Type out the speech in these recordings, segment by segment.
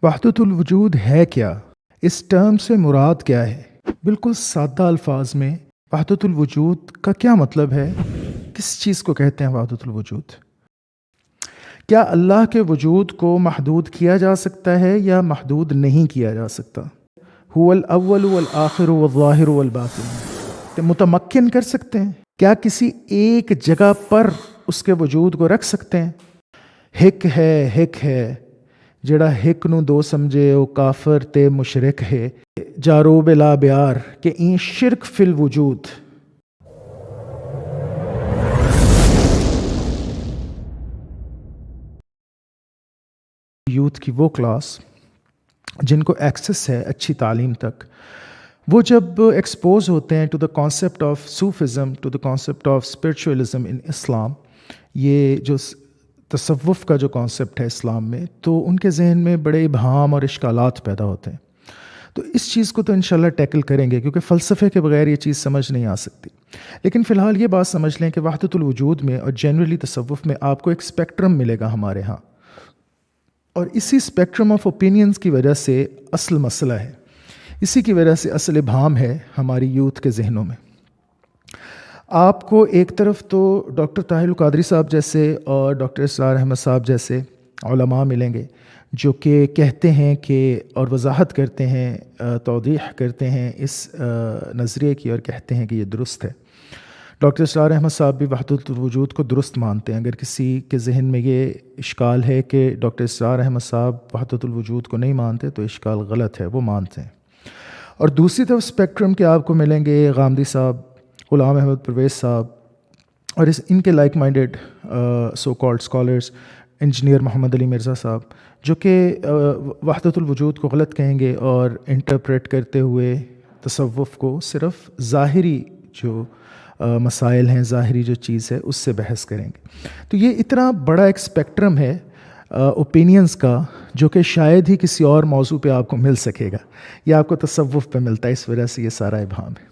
وحدت الوجود ہے کیا؟ اس ٹرم سے مراد کیا ہے؟ بالکل سادہ الفاظ میں وحدت الوجود کا کیا مطلب ہے؟ کس چیز کو کہتے ہیں وحدت الوجود؟ کیا اللہ کے وجود کو محدود کیا جا سکتا ہے یا محدود نہیں کیا جا سکتا؟ هو الاول والآخر والظاہر والباطن، کہ متمکن کر سکتے ہیں؟ کیا کسی ایک جگہ پر اس کے وجود کو رکھ سکتے ہیں؟ ہک ہے جڑا ہک نو دو سمجھے او کافر تے مشرک ہے، جاروب لا بیار کہ این شرک فی الوجود۔ یوتھ کی وہ کلاس جن کو ایکسس ہے اچھی تعلیم تک، وہ جب ایکسپوز ہوتے ہیں to the concept of Sufism, to the concept of spiritualism in Islam, یہ جو تصوف کا جو کانسیپٹ ہے اسلام میں، تو ان کے ذہن میں بڑے ابہام اور اشکالات پیدا ہوتے ہیں۔ تو اس چیز کو تو انشاءاللہ ٹیکل کریں گے، کیونکہ فلسفے کے بغیر یہ چیز سمجھ نہیں آ سکتی۔ لیکن فی الحال یہ بات سمجھ لیں کہ وحدت الوجود میں اور جنرلی تصوف میں آپ کو ایک اسپیکٹرم ملے گا ہمارے ہاں، اور اسی اسپیکٹرم آف اوپینینز کی وجہ سے اصل مسئلہ ہے، اسی کی وجہ سے اصل ابہام ہے ہماری یوتھ کے ذہنوں میں۔ آپ کو ایک طرف تو ڈاکٹر طاہر القادری صاحب جیسے اور ڈاکٹر اسرار احمد صاحب جیسے علماء ملیں گے جو کہ کہتے ہیں کہ اور وضاحت کرتے ہیں، توضیح کرتے ہیں اس نظریے کی، اور کہتے ہیں کہ یہ درست ہے۔ ڈاکٹر اسرار احمد صاحب بھی وحدت الوجود کو درست مانتے ہیں۔ اگر کسی کے ذہن میں یہ اشکال ہے کہ ڈاکٹر اسرار احمد صاحب وحدت الوجود کو نہیں مانتے، تو اشکال غلط ہے، وہ مانتے ہیں۔ اور دوسری طرف اسپیکٹرم کے آپ کو ملیں گے غامدی صاحب، غلام احمد پرویز صاحب، اور ان کے like minded so called scholars, engineer Muhammad Ali Mirza صاحب، جو کہ وحدت الوجود کو غلط کہیں گے اور انٹرپریٹ کرتے ہوئے تصوف کو صرف ظاہری جو مسائل ہیں، ظاہری جو چیز ہے، اس سے بحث کریں گے۔ تو یہ اتنا بڑا ایک اسپیکٹرم ہے اوپینینز کا، جو کہ شاید ہی کسی اور موضوع پہ آپ کو مل سکے گا، یہ آپ کو تصوف پہ ملتا ہے، اس وجہ سے یہ سارا ابہام ہے۔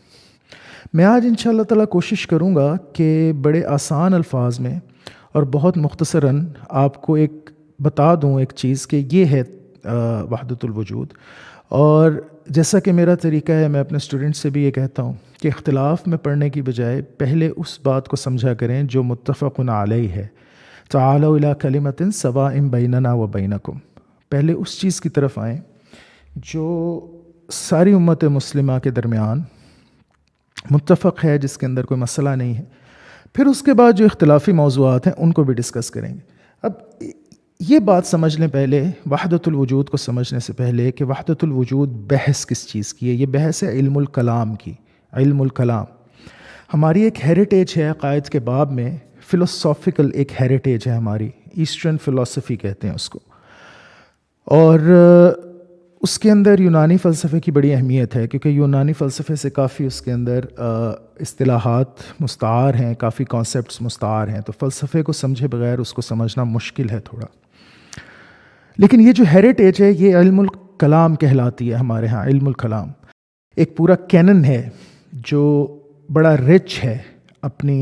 میں آج انشاءاللہ تعالیٰ کوشش کروں گا کہ بڑے آسان الفاظ میں اور بہت مختصراً آپ کو ایک بتا دوں ایک چیز کہ یہ ہے وحدت الوجود۔ اور جیسا کہ میرا طریقہ ہے، میں اپنے اسٹوڈنٹ سے بھی یہ کہتا ہوں کہ اختلاف میں پڑھنے کی بجائے پہلے اس بات کو سمجھا کریں جو متفق علیہ ہے۔ تعالوا الی کلمۃ سواء بیننا و بینکم، پہلے اس چیز کی طرف آئیں جو ساری امت مسلمہ کے درمیان متفق ہے، جس کے اندر کوئی مسئلہ نہیں ہے، پھر اس کے بعد جو اختلافی موضوعات ہیں ان کو بھی ڈسکس کریں گے۔ اب یہ بات سمجھ لیں پہلے، وحدت الوجود کو سمجھنے سے پہلے، کہ وحدت الوجود بحث کس چیز کی ہے۔ یہ بحث ہے علم الکلام کی۔ علم الکلام ہماری ایک ہیریٹیج ہے، عقائد کے باب میں فلسافیکل ایک ہیریٹیج ہے ہماری، ایسٹرن فلسفی کہتے ہیں اس کو، اور اس کے اندر یونانی فلسفے کی بڑی اہمیت ہے، کیونکہ یونانی فلسفے سے کافی اس کے اندر اصطلاحات مستعار ہیں، کافی کانسیپٹس مستعار ہیں، تو فلسفے کو سمجھے بغیر اس کو سمجھنا مشکل ہے تھوڑا۔ لیکن یہ جو ہیریٹیج ہے یہ علم الکلام کہلاتی ہے ہمارے ہاں۔ علم الکلام ایک پورا کینن ہے جو بڑا رچ ہے اپنی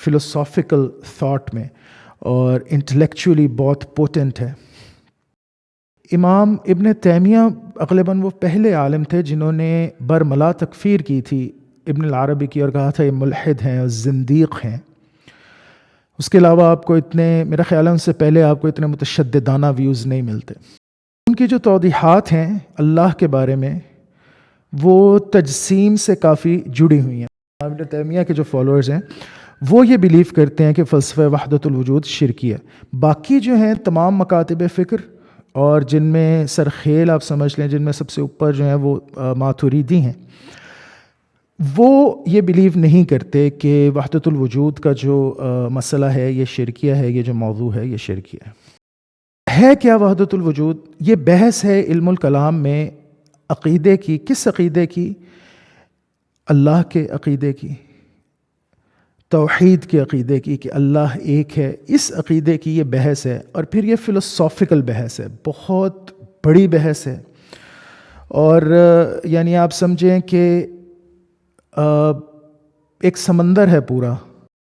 فلسافیکل تھاٹ میں، اور انٹلیکچولی بہت پوٹنٹ ہے۔ امام ابن تیمیہ غالباً وہ پہلے عالم تھے جنہوں نے برملا تکفیر کی تھی ابن العربی کی، اور کہا تھا یہ ملحد ہیں اور زندیق ہیں۔ اس کے علاوہ آپ کو اتنے، میرا خیال ہے ان سے پہلے آپ کو اتنے متشددانہ ویوز نہیں ملتے۔ ان کی جو توضیحات ہیں اللہ کے بارے میں، وہ تجسیم سے کافی جڑی ہوئی ہیں۔ ابن تیمیہ کے جو فالوورز ہیں وہ یہ بیلیو کرتے ہیں کہ فلسفہ وحدت الوجود شرکی ہے۔ باقی جو ہیں تمام مکاتب فکر، اور جن میں سرخیل آپ سمجھ لیں، جن میں سب سے اوپر جو ہیں وہ ماتوریدی ہیں، وہ یہ بیلیو نہیں کرتے کہ وحدت الوجود کا جو مسئلہ ہے یہ شرکیہ ہے، یہ جو موضوع ہے یہ شرکیہ ہے۔ کیا وحدت الوجود؟ یہ بحث ہے علم الکلام میں عقیدے کی۔ کس عقیدے کی؟ اللہ کے عقیدے کی، توحید کے عقیدے کی، کہ اللہ ایک ہے، اس عقیدے کی یہ بحث ہے۔ اور پھر یہ فلسافیکل بحث ہے، بہت بڑی بحث ہے، اور یعنی آپ سمجھیں کہ ایک سمندر ہے پورا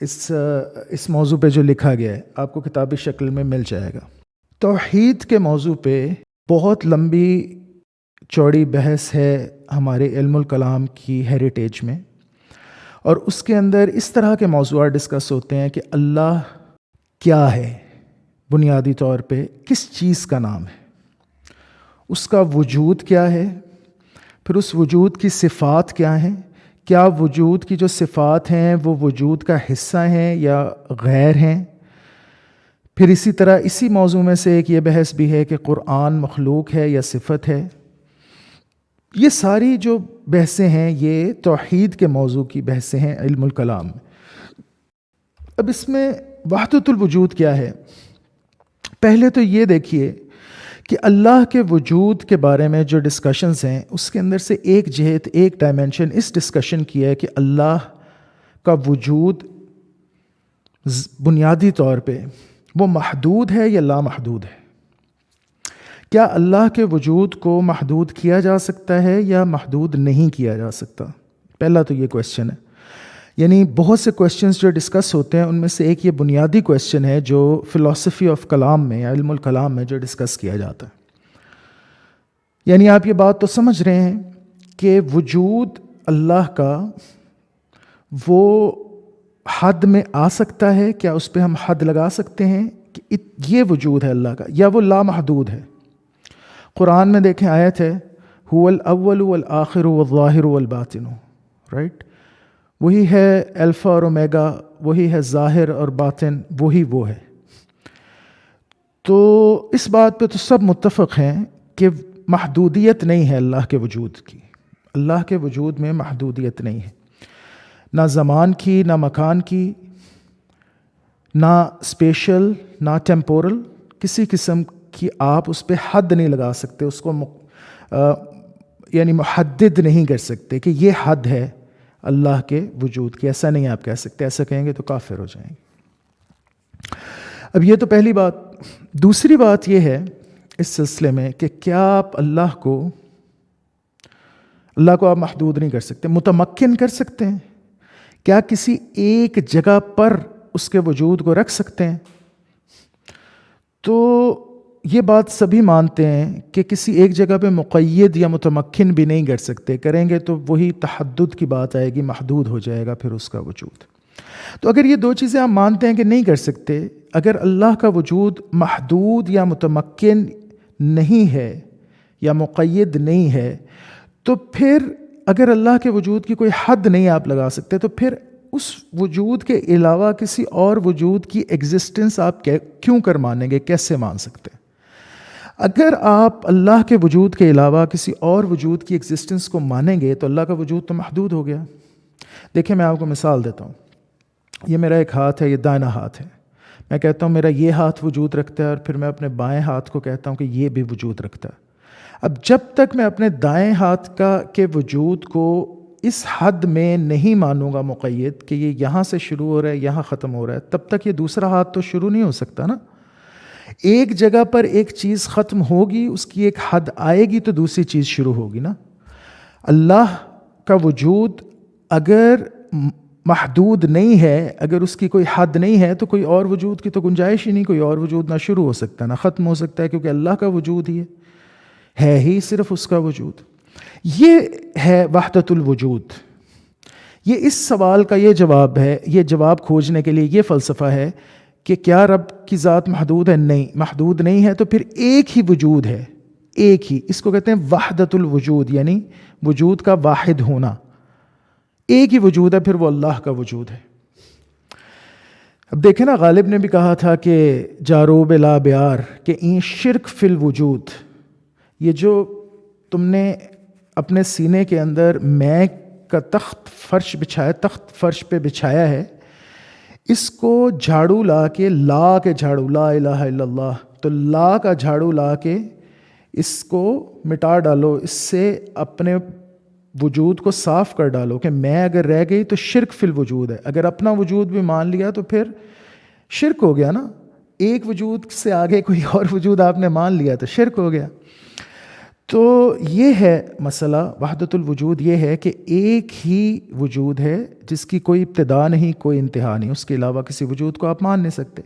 اس موضوع پہ جو لکھا گیا ہے، آپ کو کتابی شکل میں مل جائے گا۔ توحید کے موضوع پہ بہت لمبی چوڑی بحث ہے ہمارے علم الکلام کی ہیریٹیج میں، اور اس کے اندر اس طرح کے موضوعات ڈسکس ہوتے ہیں کہ اللہ کیا ہے، بنیادی طور پہ کس چیز کا نام ہے، اس کا وجود کیا ہے، پھر اس وجود کی صفات کیا ہیں، کیا وجود کی جو صفات ہیں وہ وجود کا حصہ ہیں یا غیر ہیں. پھر اسی طرح اسی موضوع میں سے ایک یہ بحث بھی ہے کہ قرآن مخلوق ہے یا صفت ہے. یہ ساری جو بحثیں ہیں یہ توحید کے موضوع کی بحثیں ہیں علم الکلام میں. اب اس میں وحدت الوجود کیا ہے؟ پہلے تو یہ دیکھیے کہ اللہ کے وجود کے بارے میں جو ڈسکشنز ہیں اس کے اندر سے ایک جہت، ایک ڈائمنشن اس ڈسکشن کی ہے کہ اللہ کا وجود بنیادی طور پہ وہ محدود ہے یا لامحدود ہے. کیا اللہ کے وجود کو محدود کیا جا سکتا ہے یا محدود نہیں کیا جا سکتا؟ پہلا تو یہ کویسچن ہے. یعنی بہت سے کویسچنز جو ڈسکس ہوتے ہیں ان میں سے ایک یہ بنیادی کویسچن ہے جو فلسفی آف کلام میں یا علم الکلام میں جو ڈسکس کیا جاتا ہے. یعنی آپ یہ بات تو سمجھ رہے ہیں کہ وجود اللہ کا وہ حد میں آ سکتا ہے، کیا اس پہ ہم حد لگا سکتے ہیں کہ یہ وجود ہے اللہ کا، یا وہ لامحدود ہے؟ قرآن میں دیکھیں آیت ہے هو الاول والآخر والظاہر والباطن، رائٹ؟ وہی ہے الفا اور اومیگا، وہی ہے ظاہر اور باطن، وہی وہ ہے. تو اس بات پہ تو سب متفق ہیں کہ محدودیت نہیں ہے اللہ کے وجود کی. اللہ کے وجود میں محدودیت نہیں ہے، نہ زمان کی، نہ مکان کی، نہ اسپیشل، نہ ٹیمپورل، کسی قسم کی آپ اس پہ حد نہیں لگا سکتے، اس کو یعنی محدد نہیں کر سکتے کہ یہ حد ہے اللہ کے وجود کی. ایسا نہیں آپ کہہ سکتے، ایسا کہیں گے تو کافر ہو جائیں گے. اب یہ تو پہلی بات. دوسری بات یہ ہے اس سلسلے میں کہ کیا آپ اللہ کو آپ محدود نہیں کر سکتے، متمکن کر سکتے ہیں؟ کیا کسی ایک جگہ پر اس کے وجود کو رکھ سکتے ہیں؟ تو یہ بات سبھی مانتے ہیں کہ کسی ایک جگہ پہ مقید یا متمکن بھی نہیں کر سکتے. کریں گے تو وہی تحدد کی بات آئے گی، محدود ہو جائے گا پھر اس کا وجود. تو اگر یہ دو چیزیں آپ مانتے ہیں کہ نہیں کر سکتے، اگر اللہ کا وجود محدود یا متمکن نہیں ہے یا مقید نہیں ہے، تو پھر اگر اللہ کے وجود کی کوئی حد نہیں آپ لگا سکتے، تو پھر اس وجود کے علاوہ کسی اور وجود کی ایگزسٹنس آپ کیوں کر مانیں گے؟ کیسے مان سکتے ہیں؟ اگر آپ اللہ کے وجود کے علاوہ کسی اور وجود کی ایگزسٹنس کو مانیں گے تو اللہ کا وجود تو محدود ہو گیا. دیکھیں میں آپ کو مثال دیتا ہوں. یہ میرا ایک ہاتھ ہے، یہ دائنا ہاتھ ہے. میں کہتا ہوں میرا یہ ہاتھ وجود رکھتا ہے، اور پھر میں اپنے بائیں ہاتھ کو کہتا ہوں کہ یہ بھی وجود رکھتا ہے. اب جب تک میں اپنے دائیں ہاتھ کے وجود کو اس حد میں نہیں مانوں گا مقید کہ یہ یہاں سے شروع ہو رہا ہے یہاں ختم ہو رہا ہے، تب تک یہ دوسرا ہاتھ تو شروع نہیں ہو سکتا نا. ایک جگہ پر ایک چیز ختم ہوگی، اس کی ایک حد آئے گی تو دوسری چیز شروع ہوگی نا. اللہ کا وجود اگر محدود نہیں ہے، اگر اس کی کوئی حد نہیں ہے، تو کوئی اور وجود کی تو گنجائش ہی نہیں. کوئی اور وجود نہ شروع ہو سکتا نہ ختم ہو سکتا ہے، کیونکہ اللہ کا وجود ہی ہے ہی صرف اس کا وجود. یہ ہے وحدت الوجود. یہ اس سوال کا یہ جواب ہے. یہ جواب کھوجنے کے لیے یہ فلسفہ ہے کہ کیا رب کی ذات محدود ہے؟ نہیں، محدود نہیں ہے. تو پھر ایک ہی وجود ہے، ایک ہی. اس کو کہتے ہیں وحدت الوجود، یعنی وجود کا واحد ہونا. ایک ہی وجود ہے، پھر وہ اللہ کا وجود ہے. اب دیکھیں نا، غالب نے بھی کہا تھا کہ جاروب لا بیار کہ این شرک فی الوجود. یہ جو تم نے اپنے سینے کے اندر میں کا تخت فرش پہ بچھایا ہے، اس کو جھاڑو لا کے جھاڑو، لا الہ الا اللہ، تو لا کا جھاڑو لا کے اس کو مٹا ڈالو. اس سے اپنے وجود کو صاف کر ڈالو کہ میں اگر رہ گئی تو شرک فی الوجود ہے. اگر اپنا وجود بھی مان لیا تو پھر شرک ہو گیا نا. ایک وجود سے آگے کوئی اور وجود آپ نے مان لیا تو شرک ہو گیا. تو یہ ہے مسئلہ وحدت الوجود. یہ ہے کہ ایک ہی وجود ہے جس کی کوئی ابتدا نہیں، کوئی انتہا نہیں. اس کے علاوہ کسی وجود کو آپ مان نہیں سکتے.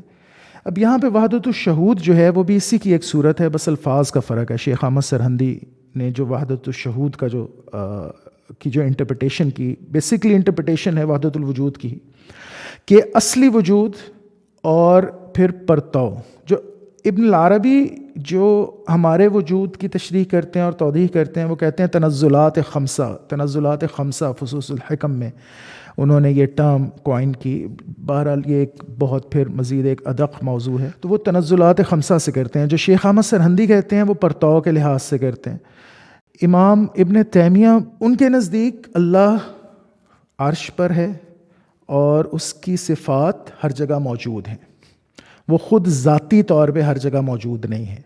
اب یہاں پہ وحدت الشہود جو ہے وہ بھی اسی کی ایک صورت ہے، بس الفاظ کا فرق ہے. شیخ احمد سرہندی نے جو وحدت الشہود کا جو انٹرپریٹیشن کی، بیسکلی انٹرپریٹیشن ہے وحدت الوجود کی، کہ اصلی وجود اور پھر پرتو. جو ابن العربی جو ہمارے وجود کی تشریح کرتے ہیں اور توضیح کرتے ہیں، وہ کہتے ہیں تنزلات خمسہ فصوص الحکم میں انہوں نے یہ ٹرم کوائن کی. بہرحال یہ ایک بہت پھر مزید ایک ادق موضوع ہے. تو وہ تنزلات خمسہ سے کرتے ہیں. جو شیخ احمد سرہندی کہتے ہیں وہ پرتو کے لحاظ سے کرتے ہیں. امام ابن تیمیہ ان کے نزدیک اللہ عرش پر ہے اور اس کی صفات ہر جگہ موجود ہیں، وہ خود ذاتی طور پہ ہر جگہ موجود نہیں ہے.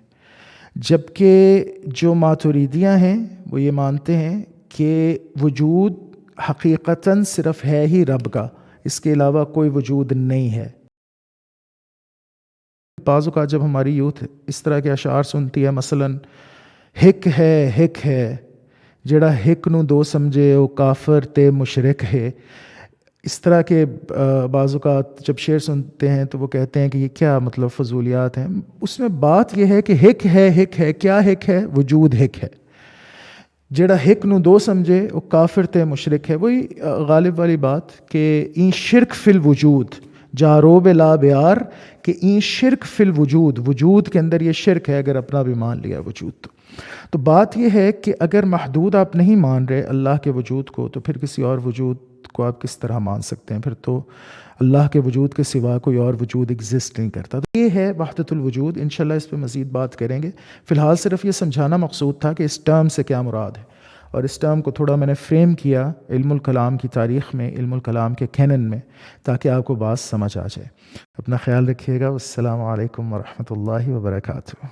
جبکہ جو ماتریدیاں ہیں وہ یہ مانتے ہیں کہ وجود حقیقتاً صرف ہے ہی رب کا، اس کے علاوہ کوئی وجود نہیں ہے. بعض اوقات جب ہماری یوتھ اس طرح کے اشعار سنتی ہے، مثلاً ہک ہے جڑا ہک نو دو سمجھے او کافر تے مشرک ہے، اس طرح کے بعض اوقات جب شعر سنتے ہیں تو وہ کہتے ہیں کہ یہ کیا مطلب فضولیات ہیں. اس میں بات یہ ہے کہ ہک ہے کیا ہک ہے؟ وجود ہک ہے. جڑا ہک نو دو سمجھے وہ کافر تے مشرک ہے. وہی غالب والی بات کہ این شرک فی الوجود جاروب لا بیار، کہ این شرک فی الوجود، وجود کے اندر یہ شرک ہے اگر اپنا بھی مان لیا وجود. تو بات یہ ہے کہ اگر محدود آپ نہیں مان رہے اللہ کے وجود کو، تو پھر کسی اور وجود کو آپ کس طرح مان سکتے ہیں؟ پھر تو اللہ کے وجود کے سوا کوئی اور وجود ایگزسٹ نہیں کرتا. تو یہ ہے وحدت الوجود. انشاءاللہ اس پہ مزید بات کریں گے. فی الحال صرف یہ سمجھانا مقصود تھا کہ اس ٹرم سے کیا مراد ہے، اور اس ٹرم کو تھوڑا میں نے فریم کیا علم الکلام کی تاریخ میں، علم الکلام کے کینن میں، تاکہ آپ کو بات سمجھ آ جائے. اپنا خیال رکھیے گا. السلام علیکم ورحمۃ اللہ وبرکاتہ.